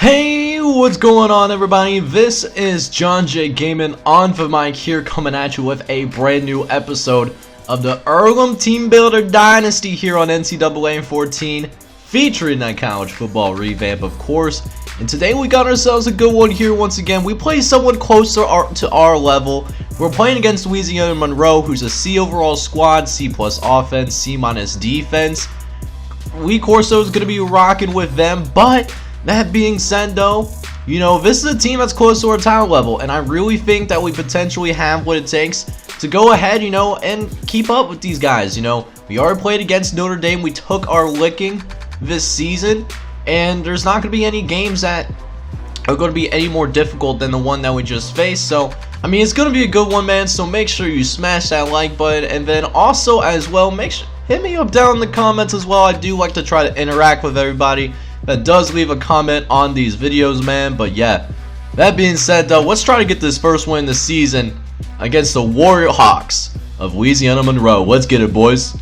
Hey, what's going on, everybody? This is John J Gaming on the mic here, coming at you with a brand new episode of the Earlham Teambuilder Dynasty here on NCAA 14, featuring that college football revamp, of course. And today we got ourselves a good one here once again. We play someone closer to our level. We're playing against Louisiana Monroe, who's a C overall squad, C plus offense, C minus defense. Lee Corso is going to be rocking with them, but that being said, though, you know, this is a team that's close to our talent level, and I really think that we potentially have what it takes to go ahead, you know, and keep up with these guys. You know, we already played against Notre Dame. We took our licking this season, and there's not going to be any games that are going to be any more difficult than the one that we just faced. So, I mean, it's going to be a good one, man, so make sure you smash that like button, and then also as well, hit me up down in the comments as well. I do like to try to interact with everybody that does leave a comment on these videos, man. But yeah, that being said, though, let's try to get this first win this season against the Warrior Hawks of Louisiana Monroe. Let's get it, boys.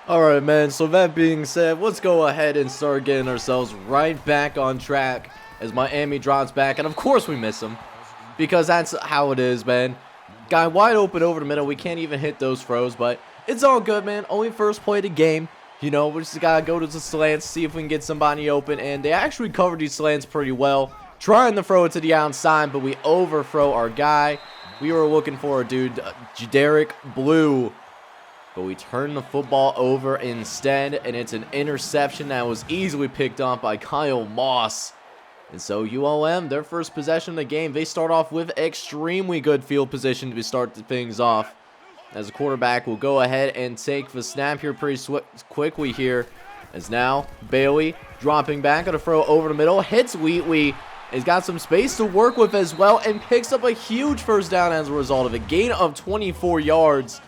Alright, man, so that being said, let's go ahead and start getting ourselves right back on track as Miami drops back. And of course we miss him, because that's how it is, man. Guy wide open over the middle. We can't even hit those throws, but it's all good, man. Only first play of the game. You know, we just gotta go to the slants, see if we can get somebody open. And they actually covered these slants pretty well, trying to throw it to the outside, but we overthrow our guy. We were looking for a dude, Derek Blue, but we turn the football over instead, and it's an interception that was easily picked up by Kyle Moss. And so ULM, their first possession of the game, they start off with extremely good field position to start things off, as the quarterback will go ahead and take the snap here pretty quickly here, as now Bailey dropping back on a throw over the middle, hits Wheatley. He's got some space to work with as well, and picks up a huge first down as a result of a gain of 24 yards.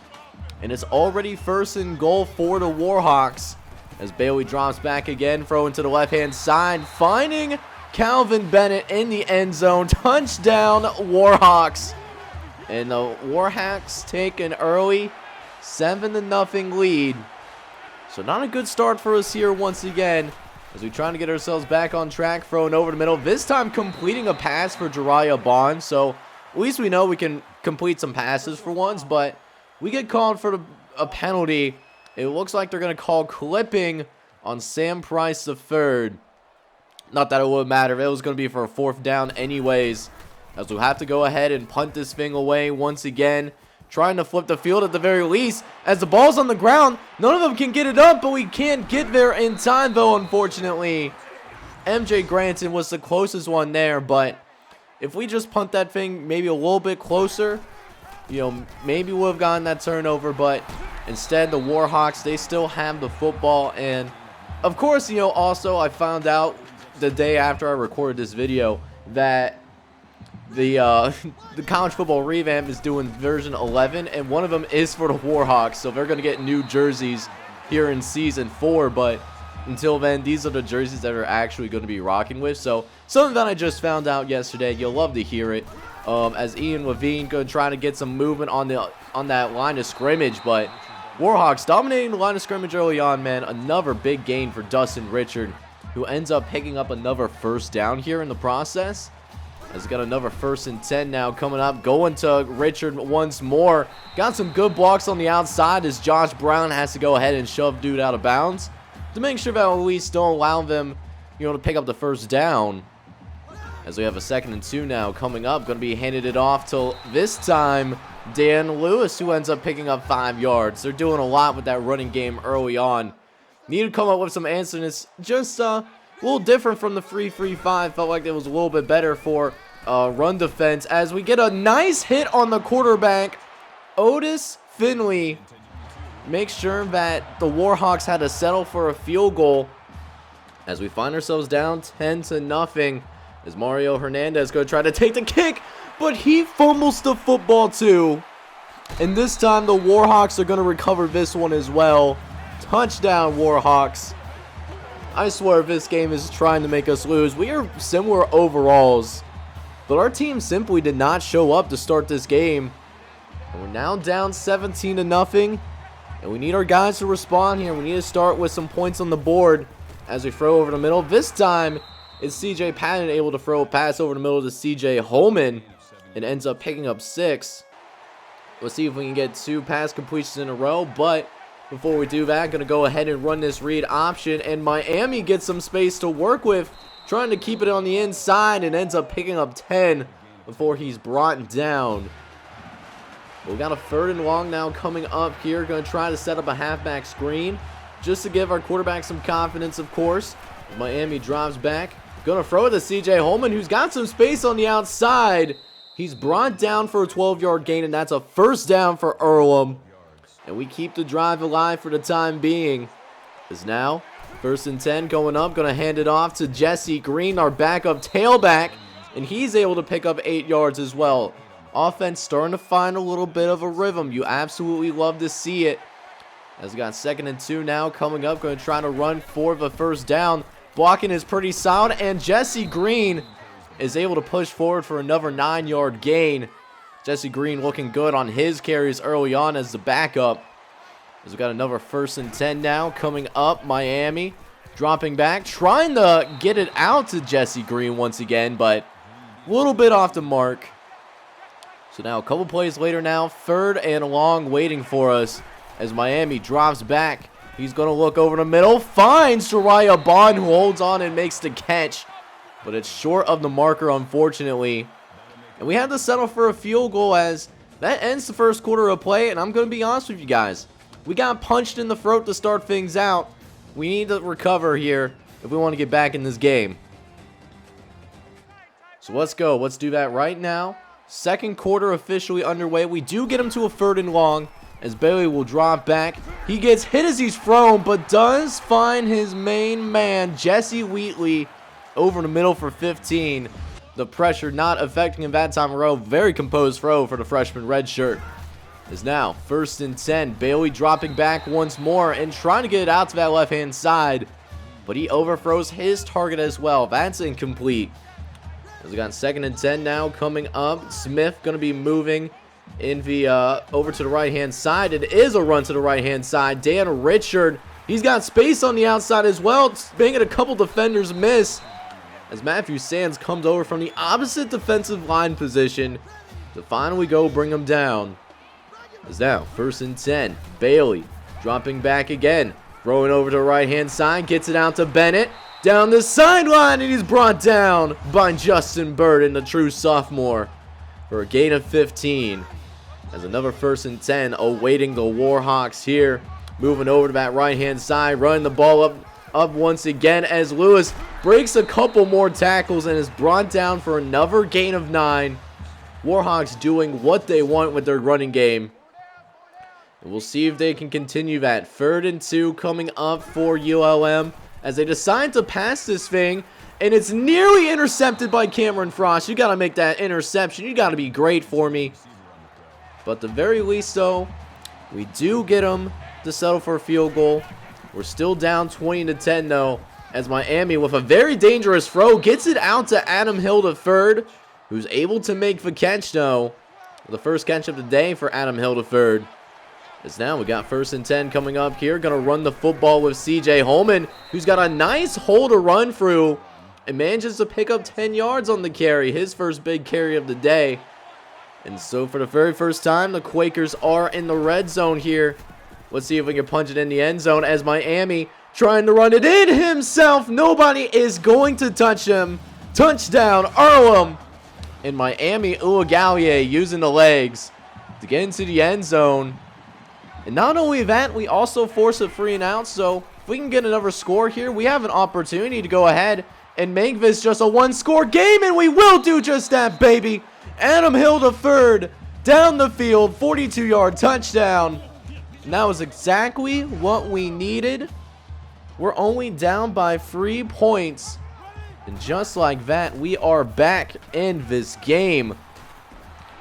And it's already first and goal for the Warhawks, as Bailey drops back again, throwing to the left-hand side, finding Calvin Bennett in the end zone. Touchdown, Warhawks. And the Warhawks take an early 7-0 lead. So not a good start for us here once again, as we try to get ourselves back on track, throwing over the middle. This time completing a pass for Jariah Bond. So at least we know we can complete some passes for once, but we get called for a penalty. It looks like they're going to call clipping on Sam Price III. Not that it would matter. It was going to be for a fourth down anyways, as we'll have to go ahead and punt this thing away once again. Trying to flip the field at the very least, as the ball's on the ground. None of them can get it up, but we can't get there in time, though, unfortunately. MJ Granton was the closest one there, but if we just punt that thing maybe a little bit closer, you know, maybe we'll have gotten that turnover, but instead the Warhawks, they still have the football. And of course, you know, also I found out the day after I recorded this video that the college football revamp is doing version 11, and one of them is for the Warhawks, so they're going to get new jerseys here in season 4. But until then, these are the jerseys that we're actually going to be rocking with. So something that I just found out yesterday, you'll love to hear it. As Ian Levine going to try to get some movement on that line of scrimmage, but Warhawks dominating the line of scrimmage early on, man. Another big gain for Dustin Richard, who ends up picking up another first down here in the process. Has got another 1st and 10 now coming up, going to Richard once more. Got some good blocks on the outside, as Josh Brown has to go ahead and shove dude out of bounds to make sure that we don't allow them, you know, to pick up the first down. As we have a 2nd and 2 now coming up, going to be handed it off to, this time, Dan Lewis, who ends up picking up 5 yards. They're doing a lot with that running game early on. Need to come up with some answers. Just a little different from the 3-3-5. Felt like it was a little bit better for run defense, as we get a nice hit on the quarterback. Otis Finley makes sure that the Warhawks had to settle for a field goal, as we find ourselves down 10-0. As Mario Hernandez going to try to take the kick, but he fumbles the football too. And this time the Warhawks are going to recover this one as well. Touchdown, Warhawks. I swear if this game is trying to make us lose, we are similar overalls. But our team simply did not show up to start this game. And we're now down 17-0. And we need our guys to respond here. We need to start with some points on the board as we throw over the middle. This time, it's CJ Patton able to throw a pass over the middle to CJ Holman and ends up picking up 6. Let's see if we can get 2 pass completions in a row. But before we do that, going to go ahead and run this read option. And Miami gets some space to work with, trying to keep it on the inside, and ends up picking up 10 before he's brought down. We got a 3rd and long now coming up here. Going to try to set up a halfback screen just to give our quarterback some confidence, of course. Miami drops back. Going to throw it to CJ Holman, who's got some space on the outside. He's brought down for a 12-yard gain, and that's a 1st down for Earlham. And we keep the drive alive for the time being. As now, 1st and 10 going up. Going to hand it off to Jesse Green, our backup tailback. And he's able to pick up 8 yards as well. Offense starting to find a little bit of a rhythm. You absolutely love to see it. As we got 2nd and 2 now coming up. Going to try to run for the 1st down. Blocking is pretty solid. And Jesse Green is able to push forward for another 9-yard gain. Jesse Green looking good on his carries early on as the backup. As we got another 1st and 10 now coming up. Miami dropping back. Trying to get it out to Jesse Green once again. But a little bit off the mark. So now a couple plays later now, 3rd and long waiting for us as Miami drops back. He's going to look over the middle, finds Shariah Bond, who holds on and makes the catch. But it's short of the marker, unfortunately. And we had to settle for a field goal as that ends the 1st quarter of play. And I'm going to be honest with you guys. We got punched in the throat to start things out. We need to recover here if we want to get back in this game. So let's go. Let's do that right now. 2nd quarter officially underway. We do get him to a 3rd and long as Bailey will drop back. He gets hit as he's thrown, but does find his main man, Jesse Wheatley, over the middle for 15. The pressure not affecting him that time in a row. Very composed throw for the freshman red shirt. Is now 1st and 10. Bailey dropping back once more and trying to get it out to that left-hand side. But he overthrows his target as well. That's incomplete. As we got 2nd and 10 now coming up. Smith going to be moving in the over to the right-hand side. It is a run to the right-hand side. Dan Richard, he's got space on the outside as well. Making a couple defenders miss. As Matthew Sands comes over from the opposite defensive line position to finally go bring him down. As now 1st and 10. Bailey dropping back again. Throwing over to the right-hand side. Gets it out to Bennett. Down the sideline, and he's brought down by Justin Burden, the true sophomore, for a gain of 15. As another 1st and 10 awaiting the Warhawks here. Moving over to that right-hand side, running the ball up once again as Lewis breaks a couple more tackles and is brought down for another gain of 9. Warhawks doing what they want with their running game. And we'll see if they can continue that. 3rd and 2 coming up for ULM. As they decide to pass this thing, and it's nearly intercepted by Cameron Frost. You got to make that interception. You got to be great for me. But at the very least, though, we do get them to settle for a field goal. We're still down 20-10, though, as Miami, with a very dangerous throw, gets it out to Adam Hill III, who's able to make the catch, though. The first catch of the day for Adam Hill III. As now we got 1st and 10 coming up here. Going to run the football with CJ Holman, who's got a nice hole to run through and manages to pick up 10 yards on the carry. His first big carry of the day. And so for the very first time, the Quakers are in the red zone here. Let's see if we can punch it in the end zone as Miami trying to run it in himself. Nobody is going to touch him. Touchdown, Earlham. And Miami Uigallie using the legs to get into the end zone. And not only that, we also force a 3 and out. So if we can get another score here, we have an opportunity to go ahead and make this just a 1-score game. And we will do just that, baby. Adam Hill III down the field, 42-yard touchdown. And that was exactly what we needed. We're only down by 3 points. And just like that, we are back in this game.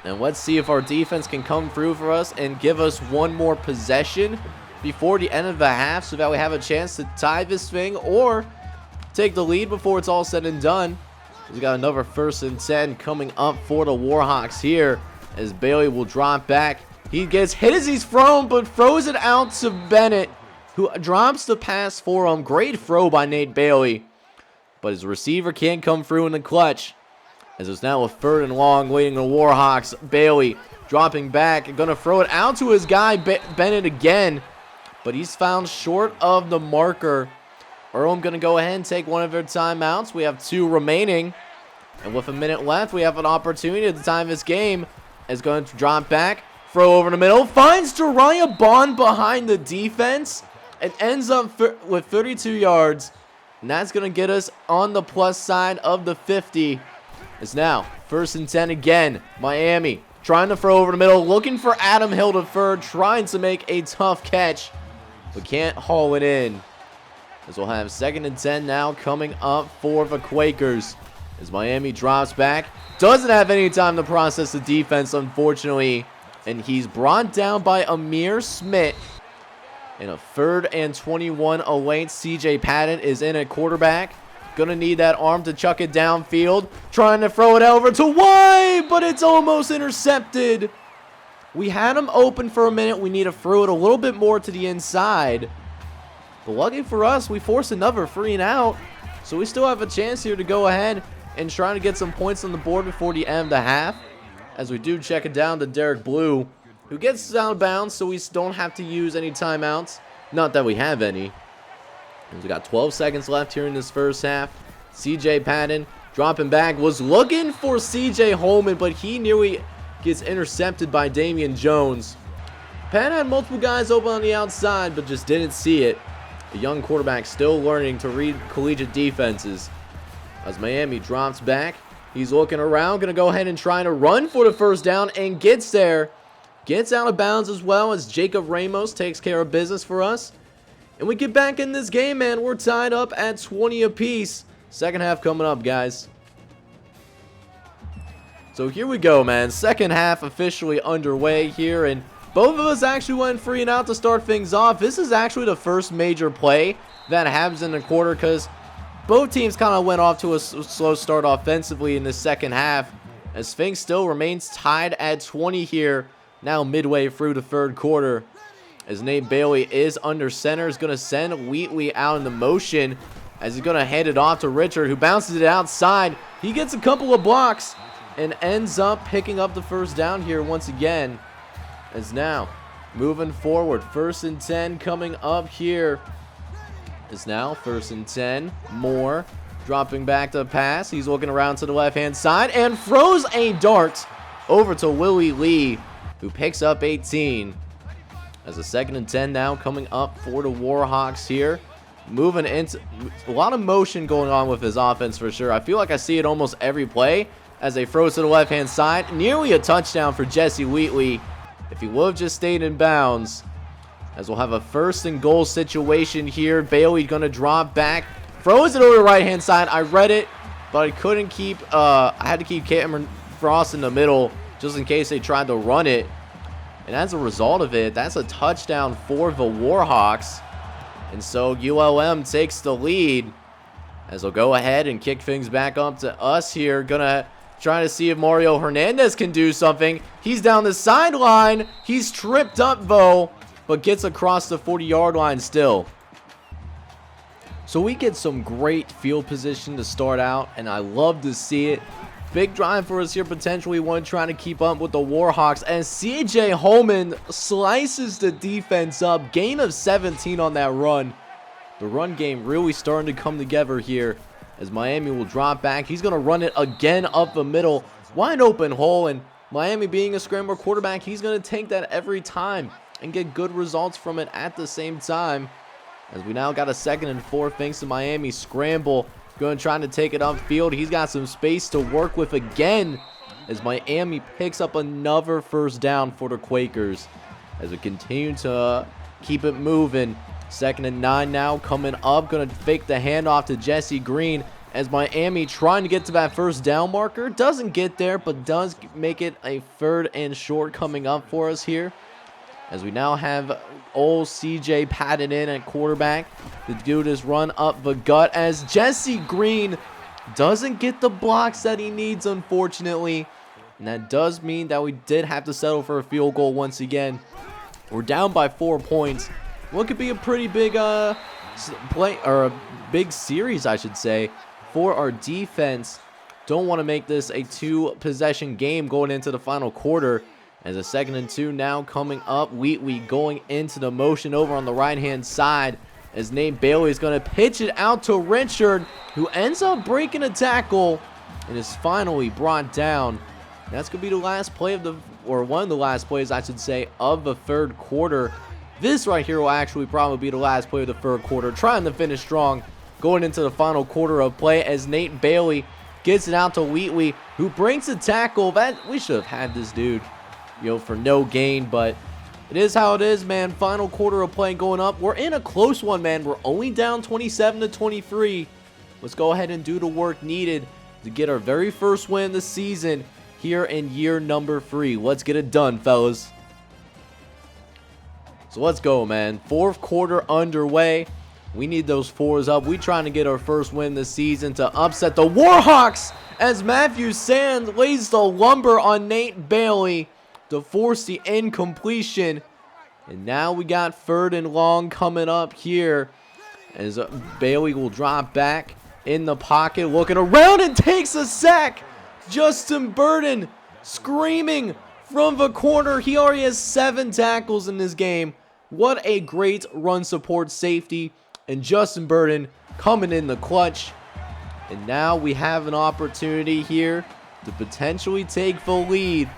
And let's see if our defense can come through for us and give us one more possession before the end of the half so that we have a chance to tie this thing or take the lead before it's all said and done. We got another 1st and 10 coming up for the Warhawks here as Bailey will drop back. He gets hit as he's thrown, but throws it out to Bennett, who drops the pass for him. Great throw by Nate Bailey, but his receiver can't come through in the clutch. As it's now a 3rd and long waiting the Warhawks. Bailey dropping back and going to throw it out to his guy Bennett again, but he's found short of the marker. Earlham going to go ahead and take one of their timeouts. We have 2 remaining, and with a minute left, we have an opportunity to time this game. Is going to drop back, throw over the middle, finds Jariah Bond behind the defense, and ends up with 32 yards, and that's going to get us on the plus side of the 50. It's now 1st and 10 again. Miami trying to throw over the middle, looking for Adam Hildeford, trying to make a tough catch, but can't haul it in. As we'll have 2nd and 10 now coming up for the Quakers. As Miami drops back, doesn't have any time to process the defense, unfortunately, and he's brought down by Amir Smith. And a 3rd and 21 awaits. CJ Patton is in at quarterback. Gonna need that arm to chuck it downfield. Trying to throw it over to wide, but it's almost intercepted. We had him open for a minute. We need to throw it a little bit more to the inside. But lucky for us, we forced another 3 and out. So we still have a chance here to go ahead and try to get some points on the board before the end of the half. As we do check it down to Derek Blue, who gets out of bounds, so we don't have to use any timeouts. Not that we have any. We got 12 seconds left here in this first half. CJ Patton dropping back, was looking for CJ Holman, but he nearly gets intercepted by Damian Jones. Patton had multiple guys open on the outside, but just didn't see it. A young quarterback still learning to read collegiate defenses. As Miami drops back, he's looking around, going to go ahead and try to run for the 1st down, and gets there. Gets out of bounds as well as Jacob Ramos takes care of business for us. And we get back in this game, man. We're tied up at 20 apiece. 2nd half coming up, guys. So here we go, man. 2nd half officially underway here. And both of us actually went 3 and out to start things off. This is actually the first major play that happens in the quarter because both teams kind of went off to a slow start offensively in the 2nd half. As things still remains tied at 20 here. Now midway through the 3rd quarter. As Nate Bailey is under center, is going to send Wheatley out in the motion as he's going to hand it off to Richard, who bounces it outside. He gets a couple of blocks and ends up picking up the 1st down here once again. As now moving forward, 1st and 10 coming up here. Is now 1st and 10. Moore dropping back to pass. He's looking around to the left-hand side and throws a dart over to Willie Lee, who picks up 18. As a 2nd and 10 now coming up for the Warhawks here. Moving into a lot of motion going on with his offense for sure. I feel like I see it almost every play as they throw to the left-hand side. Nearly a touchdown for Jesse Wheatley if he would have just stayed in bounds. As we'll have a 1st and goal situation here. Bailey going to drop back. Throws it over the right-hand side. I read it, but I couldn't keep, I had to keep Cameron Frost in the middle just in case they tried to run it. And as a result of it, that's a touchdown for the Warhawks. And so ULM takes the lead as they'll go ahead and kick things back up to us here. Gonna try to see if Mario Hernandez can do something. He's down the sideline. He's tripped up though, but gets across the 40-yard line still. So we get some great field position to start out, and I love to see it. Big drive for us here, potentially one trying to keep up with the Warhawks. And CJ Holman slices the defense up. Gain of 17 on that run. The run game really starting to come together here as Miami will drop back. He's going to run it again up the middle. Wide open hole, and Miami being a scrambler quarterback, he's going to take that every time and get good results from it at the same time. As we now got a 2nd and 4 thanks to Miami scramble. Going trying to take it upfield. He's got some space to work with again as Miami picks up another 1st down for the Quakers as we continue to keep it moving. 2nd and 9 now coming up. Going to fake the handoff to Jesse Green as Miami trying to get to that first down marker. Doesn't get there, but does make it a 3rd and short coming up for us here. As we now have old CJ patted in at quarterback to do this run up the gut, as Jesse Green doesn't get the blocks that he needs, unfortunately. And that does mean that we did have to settle for a field goal once again. We're down by 4 points. What could be a pretty big play, or a big series, I should say, for our defense. Don't want to make this a 2-possession game going into the final quarter. As a 2nd and 2 now coming up. Wheatley going into the motion over on the right-hand side, as Nate Bailey is going to pitch it out to Richard, who ends up breaking a tackle and is finally brought down. That's going to be the last play of or one of the last plays, I should say, of the 3rd quarter. This right here will actually probably be the last play of the 3rd quarter. Trying to finish strong going into the final quarter of play, as Nate Bailey gets it out to Wheatley, who brings a tackle. That we should have had this dude, for no gain, but it is how it is, man. Final quarter of play going up. We're in a close one, man. We're only down 27-23. Let's go ahead and do the work needed to get our very first win of the season here in year number 3. Let's get it done, fellas. So let's go, man. 4th quarter underway. We need those 4s up. We trying to get our first win this season to upset the Warhawks, as Matthew Sands lays the lumber on Nate Bailey to force the incompletion. And now we got 3rd and long coming up here, as Bailey will drop back in the pocket, looking around and takes a sack. Justin Burden screaming from the corner. He already has 7 tackles in this game. What a great run support safety. And Justin Burden coming in the clutch. And now we have an opportunity here to potentially take the lead,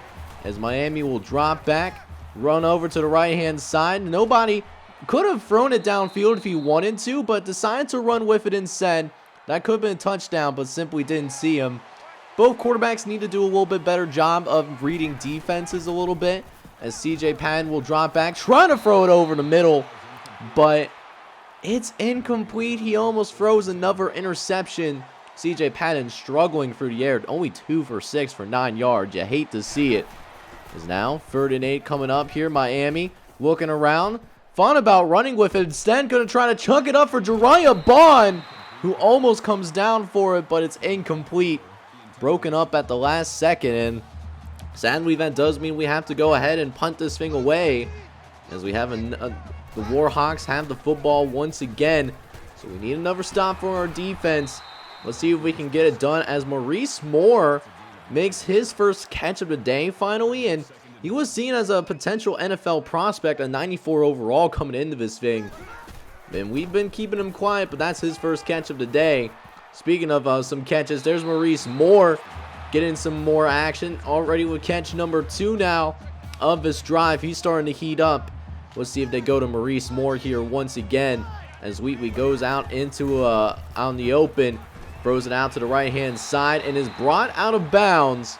as Miami will drop back, run over to the right-hand side. Nobody could have thrown it downfield if he wanted to, but decided to run with it instead. That could have been a touchdown, but simply didn't see him. Both quarterbacks need to do a little bit better job of reading defenses a little bit, as CJ Patton will drop back, trying to throw it over the middle, but it's incomplete. He almost throws another interception. CJ Patton struggling through the air, only 2 for 6 for 9 yards. You hate to see it. Is now 3rd and 8 coming up here. Miami looking around, fun about running with it. Instead, going to try to chuck it up for Jariah Bond, who almost comes down for it, but it's incomplete. Broken up at the last second, and sadly that does mean we have to go ahead and punt this thing away, as we have the Warhawks have the football once again. So we need another stop for our defense. Let's see if we can get it done, as Maurice Moore makes his first catch of the day finally, and he was seen as a potential NFL prospect, a 94 overall coming into this thing. And we've been keeping him quiet, but that's his first catch of the day. Speaking of some catches, there's Maurice Moore getting some more action already with catch number 2 now of this drive. He's starting to heat up. Let's see if they go to Maurice Moore here once again, as Wheatley goes out into out in the open. Throws it out to the right-hand side and is brought out of bounds.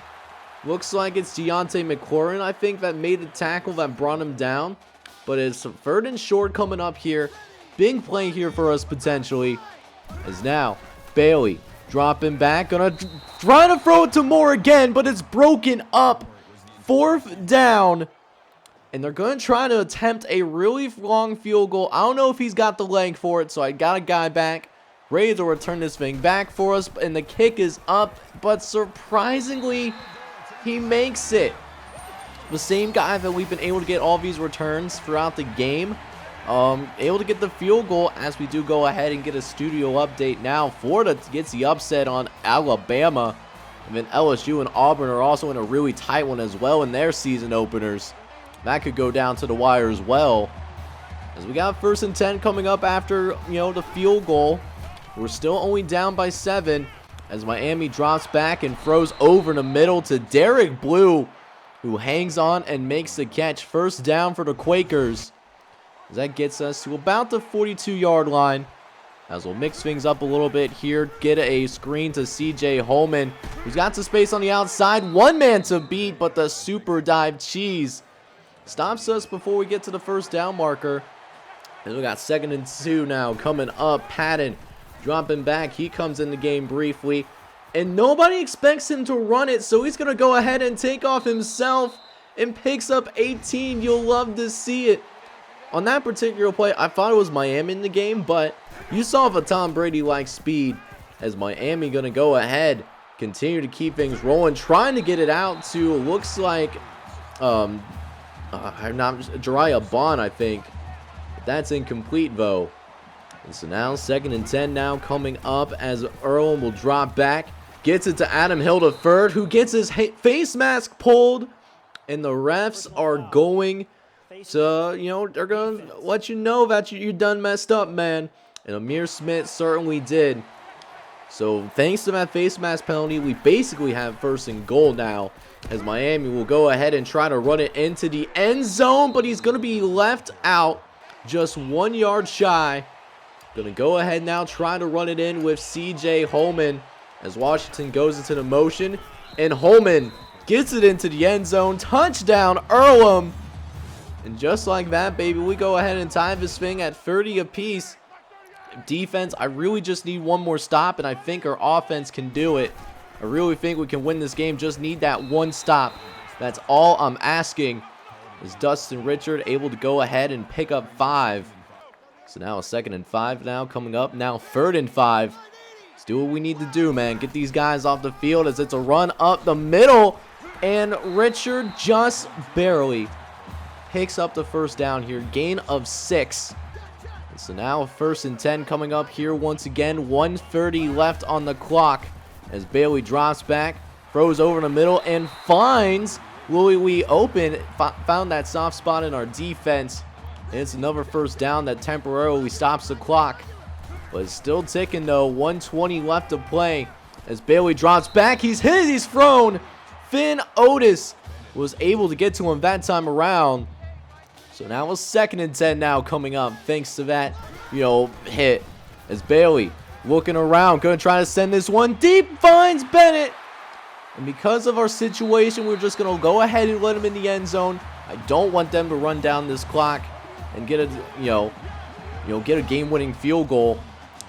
Looks like it's Deontay McLaurin, I think, that made the tackle that brought him down. But it's 3rd and short coming up here. Big play here for us potentially. As now Bailey dropping back. Gonna try to throw it to Moore again, but it's broken up. 4th down. And they're going to try to attempt a really long field goal. I don't know if he's got the leg for it, so I got a guy back, ready to return this thing back for us, and the kick is up, but surprisingly, he makes it. The same guy that we've been able to get all these returns throughout the game, able to get the field goal, as we do go ahead and get a studio update now. Florida gets the upset on Alabama, and then LSU and Auburn are also in a really tight one as well in their season openers. That could go down to the wire as well, as we got 1st and 10 coming up after, the field goal. We're still only down by 7, as Miami drops back and throws over the middle to Derek Blue, who hangs on and makes the catch. 1st down for the Quakers, as that gets us to about the 42-yard line. As we'll mix things up a little bit here, get a screen to CJ Holman, who's got some space on the outside. One man to beat, but the super dive cheese stops us before we get to the 1st down marker. And we got 2nd and 2 now coming up. Patton Dropping back, he comes in the game briefly. And nobody expects him to run it, so he's going to go ahead and take off himself and picks up 18. You'll love to see it. On that particular play, I thought it was Miami in the game, but you saw if a Tom Brady likes speed, as Miami going to go ahead, continue to keep things rolling, trying to get it out to, looks like, Jariah Bond, I think. But that's incomplete, though. And so now 2nd and 10 now coming up as Earlham will drop back. Gets it to Adam Hill III, who gets his face mask pulled. And the refs are going to, they're going to let you know that you done messed up, man. And Amir Smith certainly did. So thanks to that face mask penalty, we basically have 1st and goal now. As Miami will go ahead and try to run it into the end zone. But he's going to be left out just 1 yard shy. Going to go ahead now, try to run it in with C.J. Holman. As Washington goes into the motion. And Holman gets it into the end zone. Touchdown, Earlham. And just like that, baby, we go ahead and tie this thing at 30 apiece. Defense, I really just need one more stop, and I think our offense can do it. I really think we can win this game. Just need that one stop. That's all I'm asking. Is Dustin Richard able to go ahead and pick up 5. So now a 2nd and 5 now coming up. Now 3rd and 5. Let's do what we need to do, man. Get these guys off the field as it's a run up the middle. And Richard just barely picks up the 1st down here. Gain of 6. And so now 1st and 10 coming up here once again. 1:30 left on the clock as Bailey drops back. Throws over in the middle and finds Louis Wee open. Found that soft spot in our defense. And it's another 1st down that temporarily stops the clock. But it's still ticking though. 1:20 left to play. As Bailey drops back. He's hit. He's thrown. Finn Otis was able to get to him that time around. So now a 2nd and 10 now coming up. Thanks to that, hit. As Bailey looking around. Going to try to send this one deep. Finds Bennett. And because of our situation, we're just going to go ahead and let him in the end zone. I don't want them to run down this clock and get a, get a game-winning field goal.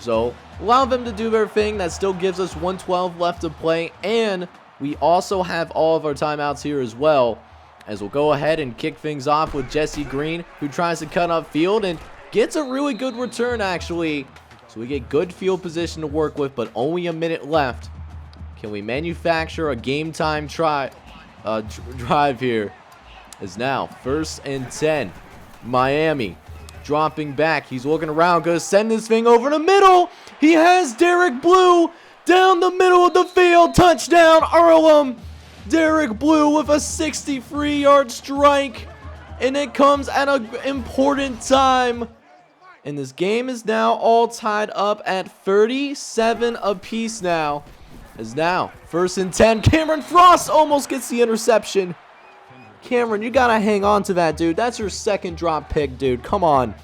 So allow them to do their thing. That still gives us 1:12 left to play. And we also have all of our timeouts here as well. As we'll go ahead and kick things off with Jesse Green, who tries to cut up field and gets a really good return, actually. So we get good field position to work with, but only a minute left. Can we manufacture a game-time drive here? As now 1st and 10. Miami dropping back. He's looking around. Going to send this thing over the middle. He has Derek Blue down the middle of the field. Touchdown, Earlham. Derek Blue with a 63-yard strike. And it comes at an important time. And this game is now all tied up at 37 apiece now. As now 1st and 10. Cameron Frost almost gets the interception. Cameron, you got to hang on to that, dude. That's your 2nd drop pick, dude. Come on.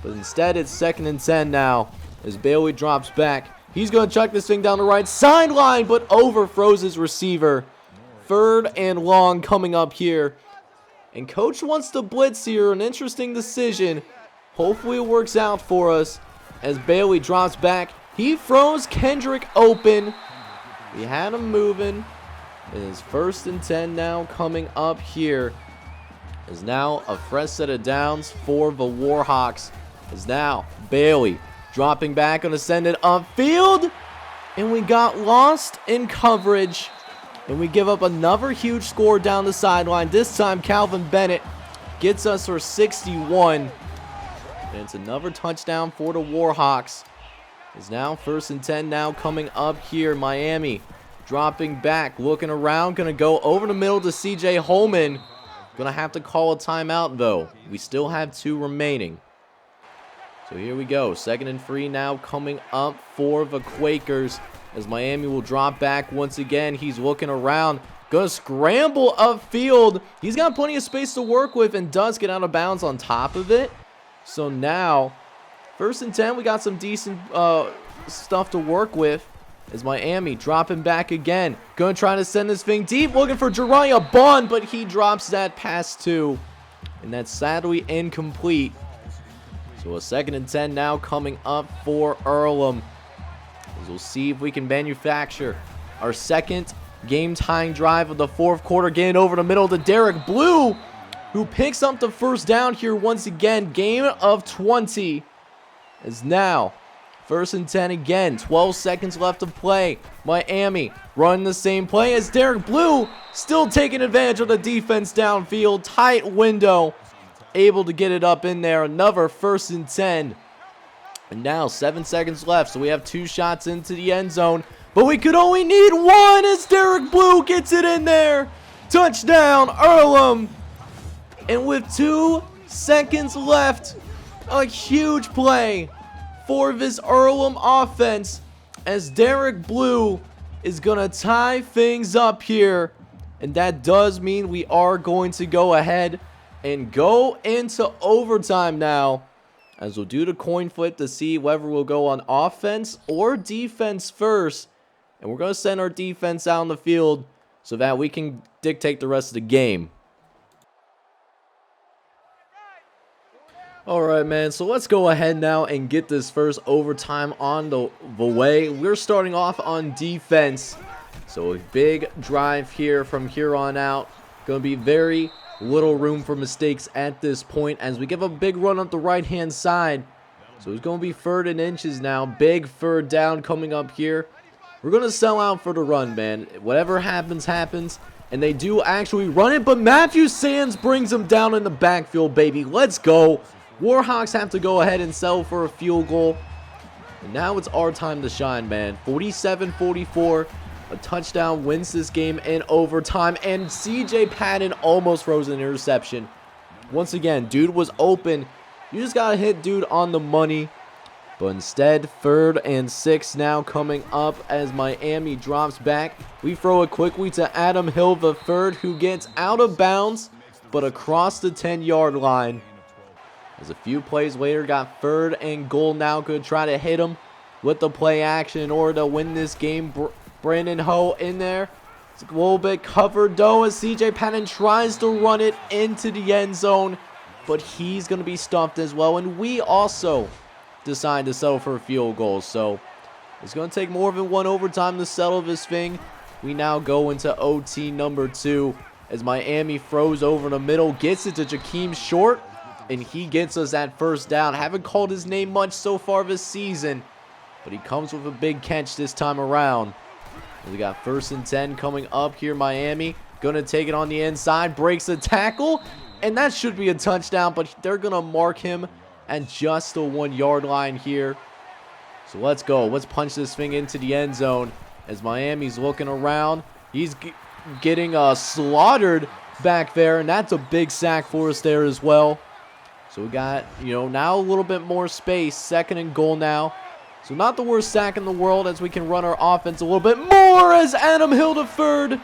But instead, it's 2nd and 10 now. As Bailey drops back. He's going to chuck this thing down the right sideline, but overthrows his receiver. 3rd and long coming up here. And coach wants to blitz here. An interesting decision. Hopefully it works out for us. As Bailey drops back. He throws Kendrick open. We had him moving. It is 1st and 10 now coming up here. Is now a fresh set of downs for the Warhawks. Is now Bailey dropping back, going to send it upfield. And we got lost in coverage. And we give up another huge score down the sideline. This time Calvin Bennett gets us for 61. And it's another touchdown for the Warhawks. Is now 1st and 10 now coming up here. Miami dropping back, looking around, going to go over the middle to C.J. Holman. Going to have to call a timeout, though. We still have 2 remaining. So here we go. 2nd and 3 now coming up for the Quakers. As Miami will drop back once again. He's looking around. Going to scramble upfield. He's got plenty of space to work with and does get out of bounds on top of it. So now, 1st and 10, we got some decent stuff to work with. As Miami dropping back again. Going to try to send this thing deep. Looking for Jariah Bond, but he drops that pass too. And that's sadly incomplete. So a 2nd and 10 now coming up for Earlham. As we'll see if we can manufacture our 2nd game-tying drive of the 4th quarter. Getting over the middle to Derek Blue, who picks up the 1st down here once again. Game of 20 is now 1st and 10 again. 12 seconds left to play. Miami running the same play as Derek Blue, still taking advantage of the defense downfield. Tight window, able to get it up in there. Another 1st and 10. And now 7 seconds left, so we have 2 shots into the end zone. But we could only need 1 as Derek Blue gets it in there. Touchdown, Earlham. And with 2 seconds left, a huge play for this Earlham offense, as Derek Blue is going to tie things up here. And that does mean we are going to go ahead and go into overtime now, as we'll do the coin flip to see whether we'll go on offense or defense first. And we're going to send our defense out on the field so that we can dictate the rest of the game. Alright, man, so let's go ahead now and get this first overtime on the way. We're starting off on defense. So a big drive here from here on out. Going to be very little room for mistakes at this point as we give a big run up the right-hand side. So it's going to be 3rd and inches now. Big 3rd down coming up here. We're going to sell out for the run, man. Whatever happens, happens. And they do actually run it, but Matthew Sands brings them down in the backfield, baby. Let's go. Warhawks have to go ahead and settle for a field goal. And now it's our time to shine, man. 47-44. A touchdown wins this game in overtime. And CJ Patton almost throws an interception. Once again, dude was open. You just got to hit dude on the money. But instead, 3rd and 6 now coming up as Miami drops back. We throw it quickly to Adam Hill III, who gets out of bounds, but across the 10-yard line. As a few plays later, got 3rd and goal now. Could try to hit him with the play action in order to win this game. Brandon Ho in there. It's a little bit covered though as CJ Patton tries to run it into the end zone. But he's going to be stuffed as well. And we also decide to settle for a field goal. So it's going to take more than 1 overtime to settle this thing. We now go into OT number 2 as Miami throws over the middle. Gets it to Jakeem Short. And he gets us that 1st down. Haven't called his name much so far this season, but he comes with a big catch this time around. We got 1st and 10 coming up here. Miami going to take it on the inside. Breaks a tackle. And that should be a touchdown, but they're going to mark him at just the 1-yard line here. So let's go. Let's punch this thing into the end zone as Miami's looking around. He's getting slaughtered back there, and that's a big sack for us there as well. So we got, now a little bit more space. 2nd and goal now. So not the worst sack in the world as we can run our offense a little bit more as Adam Hill III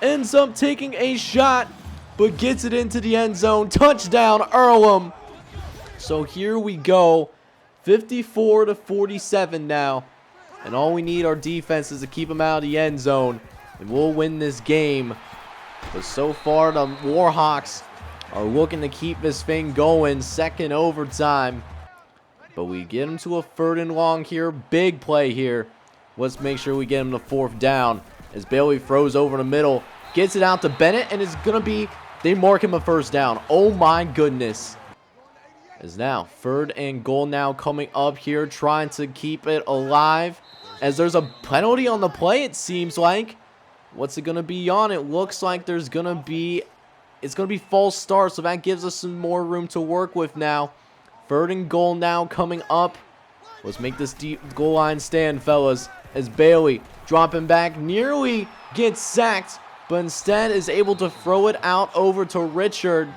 ends up taking a shot, but gets it into the end zone. Touchdown, Earlham. So here we go. 54-47 now. And all we need our defense is to keep them out of the end zone. And we'll win this game. But so far, the Warhawks are looking to keep this thing going. 2nd overtime. But we get them to a 3rd and long here. Big play here. Let's make sure we get him to 4th down. As Bailey throws over the middle. Gets it out to Bennett. And it's going to be, they mark him a 1st down. Oh my goodness. As now 3rd and goal now coming up here. Trying to keep it alive. As there's a penalty on the play, it seems like. What's it going to be on? It looks like there's going to be... It's going to be false start, so that gives us some more room to work with now. 3rd and goal now coming up. Let's make this deep goal line stand, fellas. As Bailey dropping back nearly gets sacked, but instead is able to throw it out over to Richard.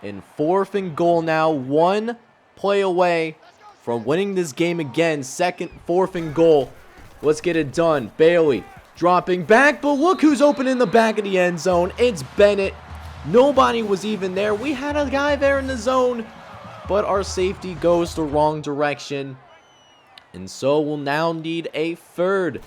And 4th and goal now. 1 play away from winning this game again. 4th and goal. Let's get it done. Bailey dropping back, but look who's open in the back of the end zone. It's Bennett. Nobody was even there. We had a guy there in the zone, but our safety goes the wrong direction. And so we'll now need a 3rd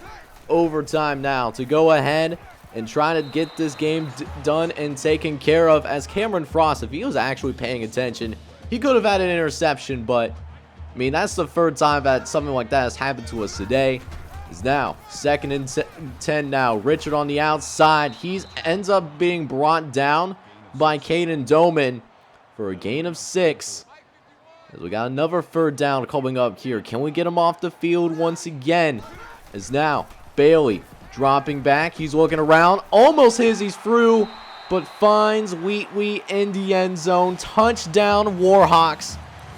overtime now to go ahead and try to get this game done and taken care of. As Cameron Frost, if he was actually paying attention, He could have had an interception, but I mean, that's the third time that something like that has happened to us today. Is now 2nd and 10 now. Richard on the outside. He ends up being brought down by Caden Doman for a gain of 6. As we got another 3rd down coming up here. Can we get him off the field once again? Is now Bailey dropping back. He's looking around. Almost hits. He's through, but finds Wheat in the end zone. Touchdown, Warhawks.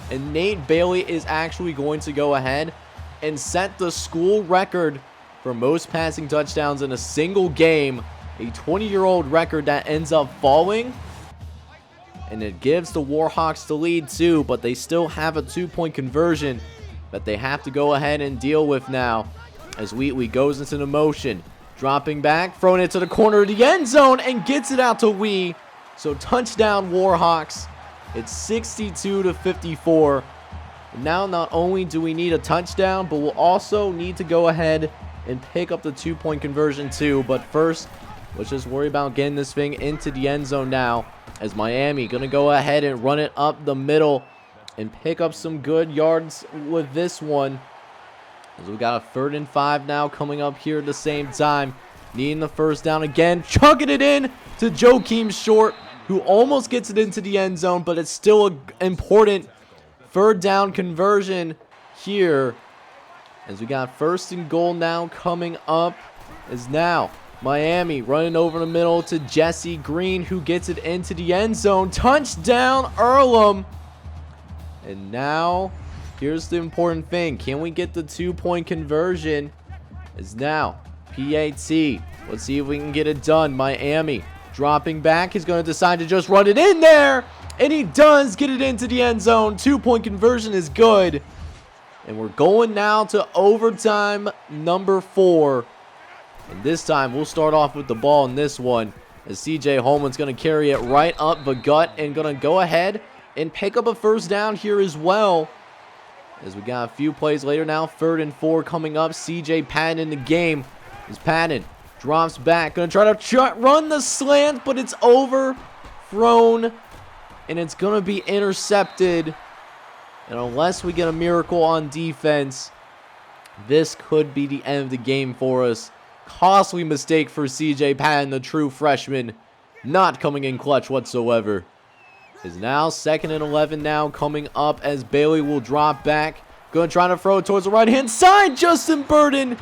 And Nate Bailey is actually going to go ahead and set the school record for most passing touchdowns in a single game. A 20-year-old record that ends up falling. And it gives the Warhawks the lead too, but they still have a 2-point conversion that they have to go ahead and deal with now. As Wheatley goes into the motion. Dropping back, throwing it to the corner of the end zone and gets it out to Wee. So touchdown Warhawks. It's 62-54. Now not only do we need a touchdown, but we'll also need to go ahead and pick up the 2-point conversion too. But first, let's just worry about getting this thing into the end zone now. As Miami going to go ahead and run it up the middle and pick up some good yards with this one. As we got a 3rd and 5 now coming up here at the same time. Needing the 1st down again. Chucking it in to Joakim Short, who almost gets it into the end zone, but it's still an important 3rd down conversion here. As we got 1st and goal now coming up. Is now Miami running over the middle to Jesse Green, who gets it into the end zone. Touchdown Earlham. And now here's the important thing. Can we get the 2-point conversion? Is now PAT. Let's see if we can get it done. Miami dropping back. He's going to decide to just run it in there. And he does get it into the end zone. 2-point conversion is good. And we're going now to overtime number 4. And this time we'll start off with the ball in this one. As CJ Holman's going to carry it right up the gut and going to go ahead and pick up a 1st down here as well. As we got a few plays later now, 3rd and 4 coming up. CJ Patton in the game. As Patton drops back. Going to try to run the slant, but it's overthrown. And it's going to be intercepted. And unless we get a miracle on defense, this could be the end of the game for us. Costly mistake for CJ Patton, the true freshman. Not coming in clutch whatsoever. Is now 2nd and 11 now coming up as Bailey will drop back. Going to try to throw it towards the right-hand side. Justin Burden.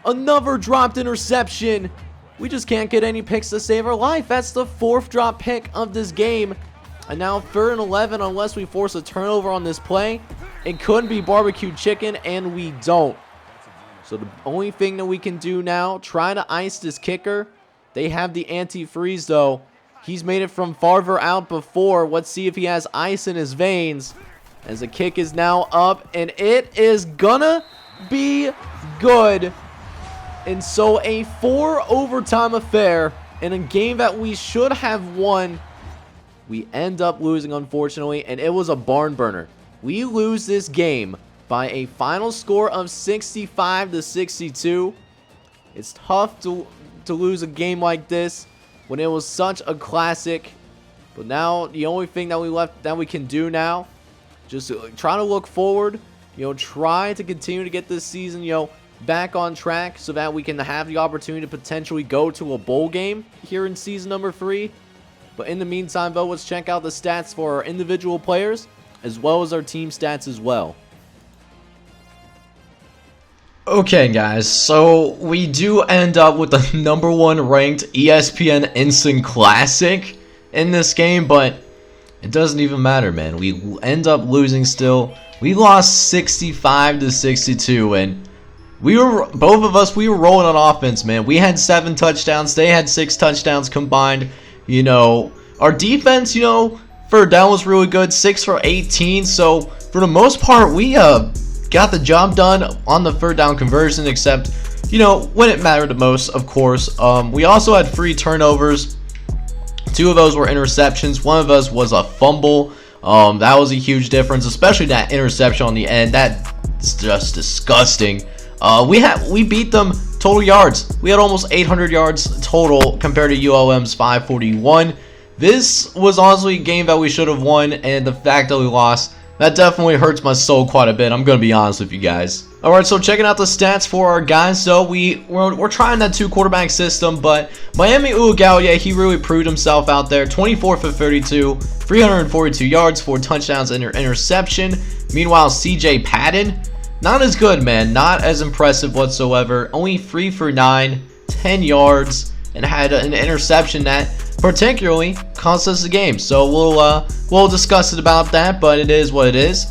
Another dropped interception. We just can't get any picks to save our life. That's the 4th drop pick of this game. And now 3rd and 11 unless we force a turnover on this play. It could be barbecue chicken and we don't. So the only thing that we can do now, try to ice this kicker. They have the antifreeze though. He's made it from farther out before. Let's see if he has ice in his veins. As the kick is now up. And it is gonna be good. And so a 4 overtime affair. In a game that we should have won. We end up losing unfortunately. And it was a barn burner. We lose this game by a final score of 65-62. It's tough to lose a game like this when it was such a classic. But now the only thing that we can do now, just try to look forward, try to continue to get this season, back on track so that we can have the opportunity to potentially go to a bowl game here in season number 3. But in the meantime, though, let's check out the stats for our individual players as well as our team stats as well. Okay guys, so we do end up with the #1 ranked ESPN Instant Classic in this game, but it doesn't even matter, man. We end up losing still. We lost 65-62, and both of us were rolling on offense, man. We had 7 touchdowns, they had 6 touchdowns combined. Our defense, 3rd down was really good, 6 for 18, so for the most part, we got the job done on the 3rd down conversion, except, when it mattered the most, of course. We also had 3 turnovers. 2 of those were interceptions. 1 of us was a fumble. That was a huge difference, especially that interception on the end. That's just disgusting. We beat them total yards. We had almost 800 yards total compared to ULM's 541. This was honestly a game that we should have won, and the fact that we lost, that definitely hurts my soul quite a bit. I'm going to be honest with you guys. Alright, so checking out the stats for our guys. So we're trying that 2-quarterback system, but Miami Ugalde, he really proved himself out there. 24 for 32, 342 yards, 4 touchdowns, and an interception. Meanwhile, CJ Patton, not as good, man. Not as impressive whatsoever. Only 3 for 9, 10 yards, and had an interception that particularly cost us the game. So we'll discuss it about that, but it is what it is.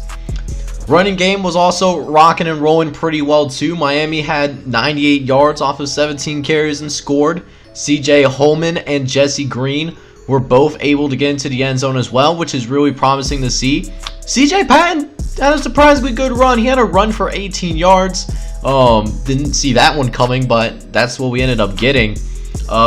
Running game was also rocking and rolling pretty well too. Miami had 98 yards off of 17 carries and scored. CJ Holman and Jesse Green were both able to get into the end zone as well, which is really promising to see. CJ Patton had a surprisingly good run. He had a run for 18 yards. Didn't see that one coming, but that's what we ended up getting.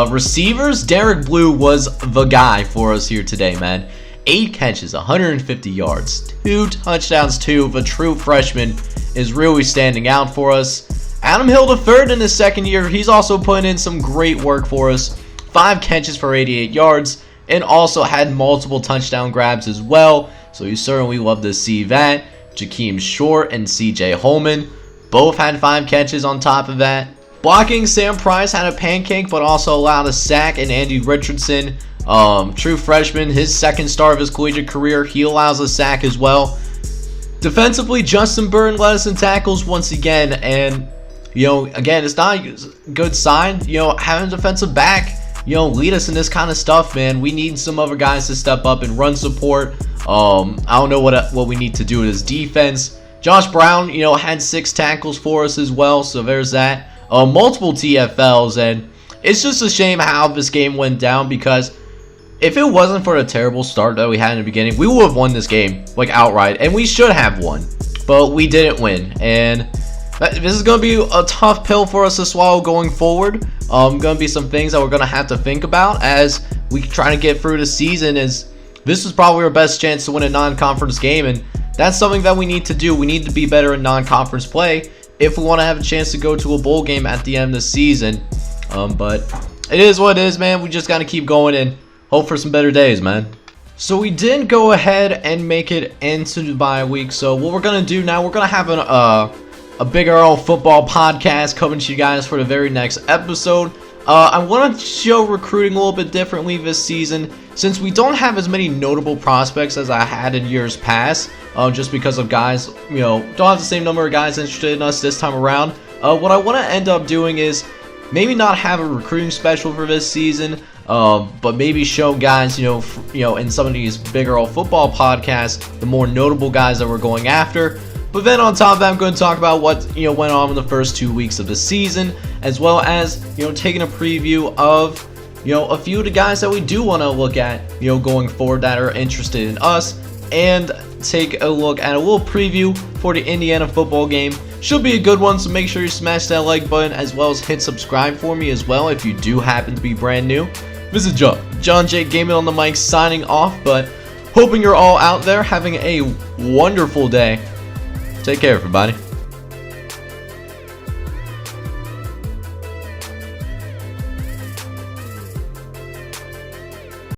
Receivers, Derek Blue was the guy for us here today, man. 8 catches, 150 yards, 2 touchdowns too. The true freshman is really standing out for us. Adam Hill III in his second year, he's also putting in some great work for us. 5 catches for 88 yards, and also had multiple touchdown grabs as well. So you certainly love to see that. Jakeem Short and CJ Holman both had 5 catches on top of that. Blocking, Sam Price had a pancake, but also allowed a sack, and Andy Richardson, true freshman, his second start of his collegiate career, he allows a sack as well. Defensively, Justin Byrne led us in tackles once again, and again, it's not a good sign. Having a defensive back, lead us in this kind of stuff, man. We need some other guys to step up and run support. I don't know what we need to do with his defense. Josh Brown, had 6 tackles for us as well, so there's that. Multiple TFLs, and it's just a shame how this game went down, because if it wasn't for the terrible start that we had in the beginning, we would have won this game like outright, and we should have won, but we didn't win. And this is going to be a tough pill for us to swallow going forward. Going to be some things that we're going to have to think about as we try to get through the season, as this is probably our best chance to win a non-conference game, and that's something that we need to do. We need to be better in non-conference play if we want to have a chance to go to a bowl game at the end of the season. But it is what it is, man. We just got to keep going and hope for some better days, man. So we did go ahead and make it into the bye week. So what we're going to do now, we're going to have a Big Earl football podcast coming to you guys for the very next episode. I want to show recruiting a little bit differently this season, since we don't have as many notable prospects as I had in years past, just because of guys, don't have the same number of guys interested in us this time around. What I want to end up doing is maybe not have a recruiting special for this season, but maybe show guys, in some of these bigger old football podcasts, the more notable guys that we're going after. But then on top of that, I'm going to talk about what went on in the first 2 weeks of the season, as well as taking a preview of a few of the guys that we do want to look at going forward that are interested in us, and take a look at a little preview for the Indiana football game. Should be a good one, so make sure you smash that like button, as well as hit subscribe for me as well if you do happen to be brand new. This is John J. Gaming on the mic signing off, but hoping you're all out there having a wonderful day. Take care, everybody.